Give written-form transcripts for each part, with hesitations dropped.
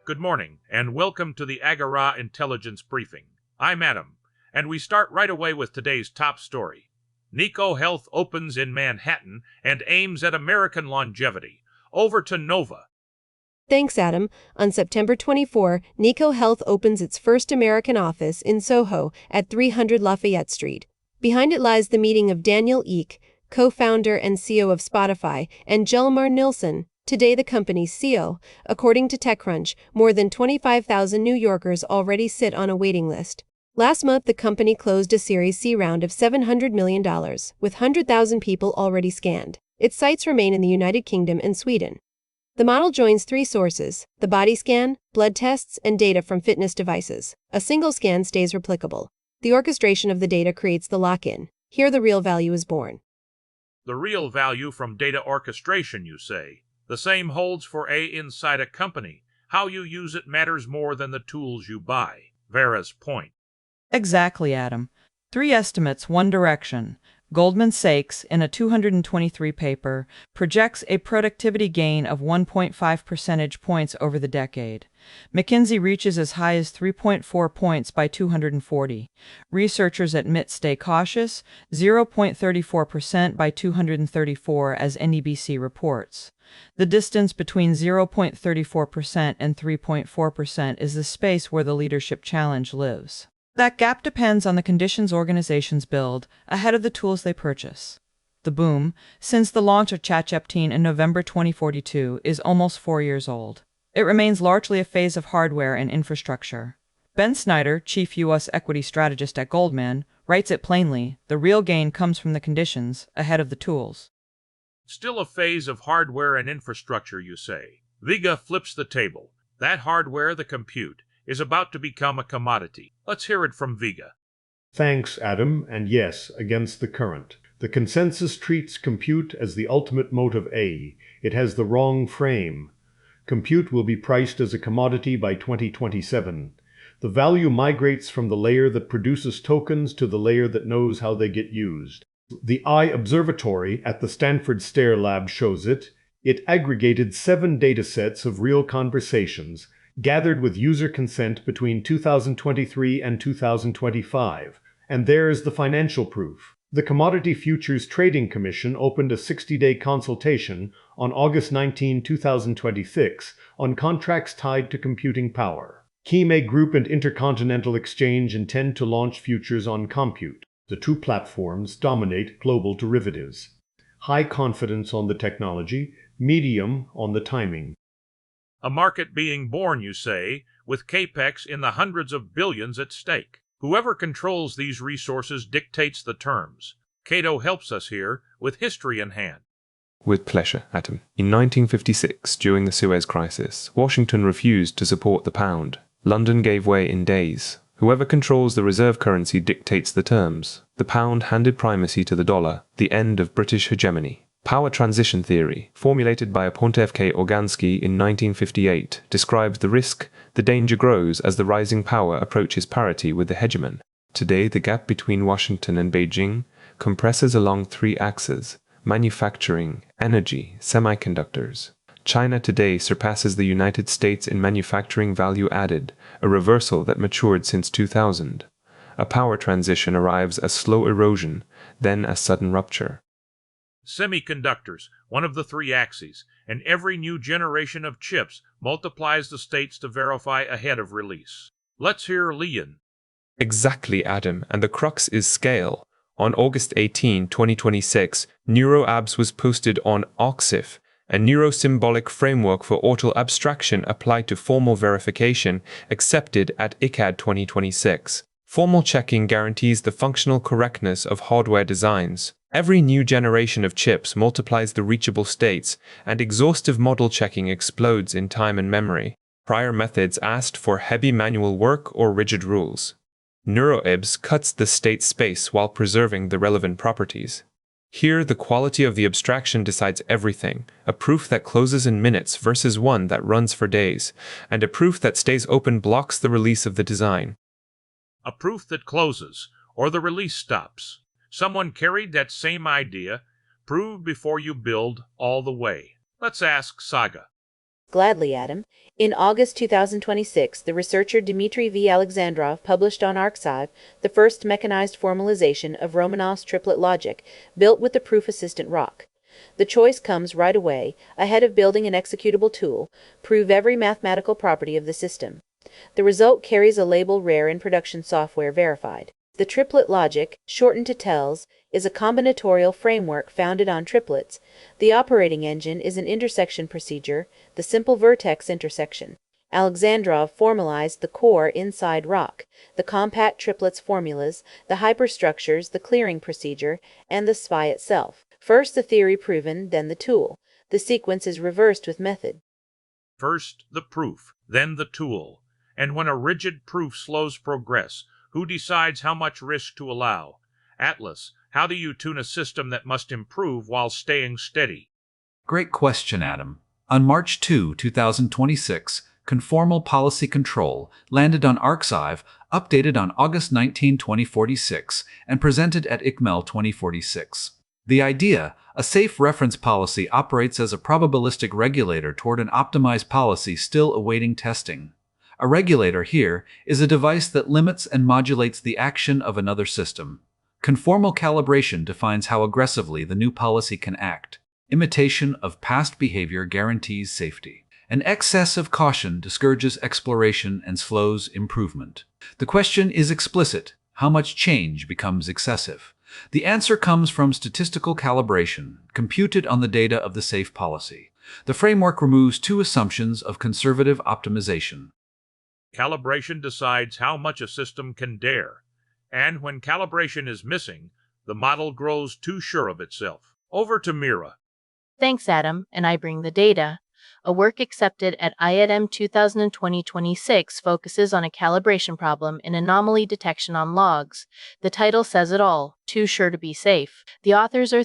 Good morning, and welcome to the Agorà Intelligence Briefing. I'm Adam, and we start right away with today's top story. Neko Health opens in Manhattan and aims at American longevity. Over to Nova. Thanks, Adam. On September 24, Neko Health opens its first American office in Soho at 300 Lafayette Street. Behind it lies the meeting of Daniel Ek, co-founder and CEO of Spotify, and Hjalmar Nilsson, today the company's CEO. According to TechCrunch, more than 25,000 New Yorkers already sit on a waiting list. Last month, the company closed a Series C round of $700 million, with 100,000 people already scanned. Its sites remain in the United Kingdom and Sweden. The model joins three sources: the body scan, blood tests, and data from fitness devices. A single scan stays replicable. The orchestration of the data creates the lock-in. Here the real value is born. The real value from data orchestration, you say? The same holds for inside a company. How you use it matters more than the tools you buy. Vera's point. Exactly, Adam. Three estimates, one direction. Goldman Sachs, in a 223 paper, projects a productivity gain of 1.5 percentage points over the decade. McKinsey reaches as high as 3.4 points by 240. Researchers at MIT stay cautious, 0.34% by 234 as NEBC reports. The distance between 0.34% and 3.4% is the space where the leadership challenge lives. That gap depends on the conditions organizations build ahead of the tools they purchase. The boom, since the launch of ChatGPT in November 2042, is almost 4 years old. It remains largely a phase of hardware and infrastructure. Ben Snyder, chief U.S. equity strategist at Goldman, writes it plainly: the real gain comes from the conditions ahead of the tools. Still a phase of hardware and infrastructure, you say? Viga flips the table. That hardware, the compute, is about to become a commodity. Let's hear it from Viga. Thanks, Adam, and yes, against the current. The consensus treats compute as the ultimate motive A. It has the wrong frame. Compute will be priced as a commodity by 2027. The value migrates from the layer that produces tokens to the layer that knows how they get used. The Eye Observatory at the Stanford Stair Lab shows it. It aggregated 7 datasets of real conversations gathered with user consent between 2023 and 2025, and there's the financial proof. The Commodity Futures Trading Commission opened a 60-day consultation on August 19, 2026 on contracts tied to computing power. Kime Group and Intercontinental Exchange intend to launch futures on Compute. The two platforms dominate global derivatives. High confidence on the technology, medium on the timing. A market being born, you say, with capex in the hundreds of billions at stake. Whoever controls these resources dictates the terms. Cato helps us here, with history in hand. With pleasure, Adam. In 1956, during the Suez Crisis, Washington refused to support the pound. London gave way in days. Whoever controls the reserve currency dictates the terms. The pound handed primacy to the dollar, the end of British hegemony. Power transition theory, formulated by Aponte F.K. Organsky in 1958, describes the risk the danger grows as the rising power approaches parity with the hegemon. Today, the gap between Washington and Beijing compresses along 3 axes: manufacturing, energy, semiconductors. China today surpasses the United States in manufacturing value added, a reversal that matured since 2000. A power transition arrives as slow erosion, then as sudden rupture. Semiconductors, one of the 3 axes, and every new generation of chips multiplies the states to verify ahead of release. Let's hear Leon. Exactly, Adam, and the crux is scale. On August 18, 2026, NeuroAbs was posted on Oxif, a neurosymbolic framework for auto abstraction applied to formal verification, accepted at ICAD 2026. Formal checking guarantees the functional correctness of hardware designs. Every new generation of chips multiplies the reachable states, and exhaustive model checking explodes in time and memory. Prior methods asked for heavy manual work or rigid rules. NeuroAbs cuts the state space while preserving the relevant properties. Here, the quality of the abstraction decides everything: a proof that closes in minutes versus one that runs for days, and a proof that stays open blocks the release of the design. A proof that closes, or the release stops. Someone carried that same idea, prove before you build, all the way. Let's ask Saga. Gladly, Adam. In August 2026, the researcher Dmitry V. Alexandrov published on Arxiv the first mechanized formalization of Romanov's triplet logic, built with the proof-assistant ROC. The choice comes right away, ahead of building an executable tool, prove every mathematical property of the system. The result carries a label rare in production software verified. The triplet logic, shortened to TELS, is a combinatorial framework founded on triplets. The operating engine is an intersection procedure, the simple vertex intersection. Alexandrov formalized the core inside ROC, the compact triplets formulas, the hyperstructures, the clearing procedure, and the SPI itself. First the theory proven, then the tool. The sequence is reversed with method. First the proof, then the tool. And when a rigid proof slows progress, who decides how much risk to allow? Atlas, how do you tune a system that must improve while staying steady? Great question, Adam. On March 2, 2026, Conformal Policy Control landed on Arxiv, updated on August 19, 2046, and presented at ICML 2046. The idea, a safe reference policy, operates as a probabilistic regulator toward an optimized policy still awaiting testing. A regulator here is a device that limits and modulates the action of another system. Conformal calibration defines how aggressively the new policy can act. Imitation of past behavior guarantees safety. An excess of caution discourages exploration and slows improvement. The question is explicit: how much change becomes excessive? The answer comes from statistical calibration, computed on the data of the safe policy. The framework removes two assumptions of conservative optimization. Calibration decides how much a system can dare. And when calibration is missing, the model grows too sure of itself. Over to Mira. Thanks, Adam, and I bring the data. A work accepted at IADM 2020-26 focuses on a calibration problem in anomaly detection on logs. The title says it all: too sure to be safe. The authors are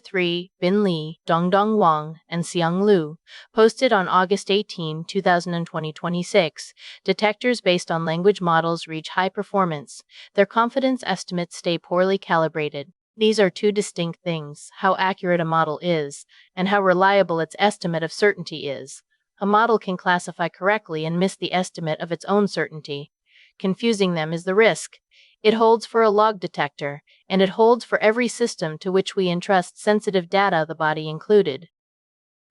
Bin Li, Dongdong Wang, and Xiang Lu. Posted on August 18, 2020-26. Detectors based on language models reach high performance. Their confidence estimates stay poorly calibrated. These are two distinct things: how accurate a model is, and how reliable its estimate of certainty is. A model can classify correctly and miss the estimate of its own certainty. Confusing them is the risk. It holds for a log detector, and it holds for every system to which we entrust sensitive data, the body included.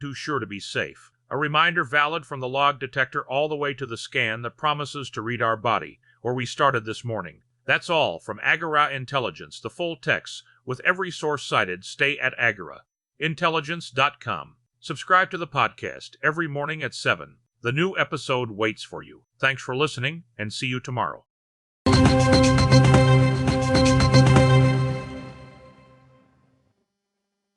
Too sure to be safe. A reminder valid from the log detector all the way to the scan that promises to read our body, where we started this morning. That's all from Agorà Intelligence. The full text, with every source cited, stay at agoraintelligence.com. Subscribe to the podcast every morning at 7. The new episode waits for you. Thanks for listening, and see you tomorrow.